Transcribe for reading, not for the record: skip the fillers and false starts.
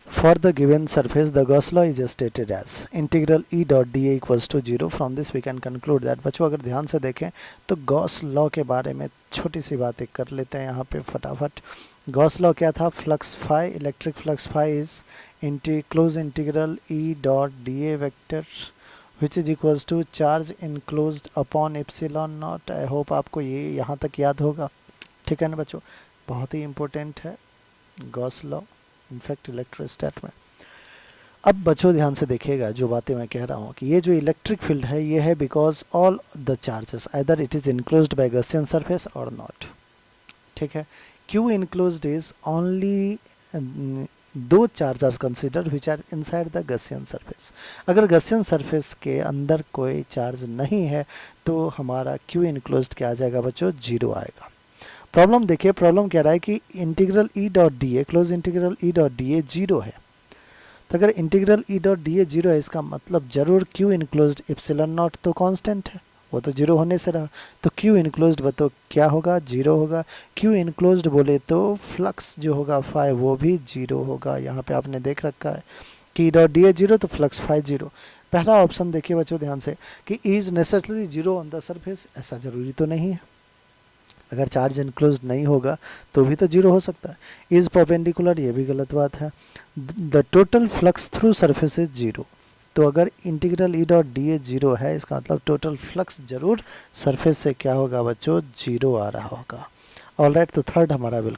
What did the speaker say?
For the given surface, the Gauss law is stated as integral E dot dA equals to 0. From this we can conclude that. बच्चों अगर ध्यान से देखें तो Gauss law के बारे में छोटी सी बातें कर लेते हैं यहाँ पे फटाफट। गॉस लॉ क्या था? Flux phi, electric flux phi is close integral E dot dA vector which is equals to charge enclosed upon epsilon not. I hope आपको ये यहाँ तक याद होगा, ठीक है ना बच्चों? बहुत ही इंपॉर्टेंट है गॉस लॉ इनफैक्ट इलेक्ट्रोस्टैट में। अब बच्चों ध्यान से देखिएगा जो बातें मैं कह रहा हूँ कि ये जो इलेक्ट्रिक फील्ड है ये है because all the charges either it is enclosed by Gaussian surface और नॉट, ठीक है। क्यू इनक्लोज्ड इज ओनली दो charge are consider which are inside the Gaussian surface. अगर गॉसियन सरफेस के अंदर कोई चार्ज नहीं है तो हमारा क्यू इनक्लोज्ड क्या आ जाएगा बच्चों? 0 आएगा। प्रॉब्लम देखिए, प्रॉब्लम कह रहा है कि integral E dot D A, close integral E dot D A 0 है। तो अगर integral E dot D A 0 है इसका मतलब जरूर क्यू इनक्लोज्ड एप्सिलॉन नॉट तो कांस्टेंट है, वो तो 0 होने से रहा। तो क्यू इनक्लोज्ड बताओ क्या होगा? 0 होगा। क्यू इनक्लोज्ड बोले तो फ्लक्स जो होगा फाई वो भी 0 होगा। यहाँ पे आपने देख रखा है कि ई डॉट डी ए 0 तो फ्लक्स फाई 0। पहला ऑप्शन देखिए बच्चों ध्यान से कि is necessary 0 on the surface, ऐसा जरूरी तो नहीं है। अगर चार्ज इनक्लोज्ड नहीं होगा तो भी तो 0 हो सकता है। इज परपेंडिकुलर, ये भी गलत बात है। The total flux through surface is 0। तो अगर integral E dot D A 0 है इसका मतलब टोटल फ्लक्स जरूर सरफेस से क्या होगा बच्चों? 0 आ रहा होगा। ऑलराइट, तो थर्ड हमारा बिल्कुल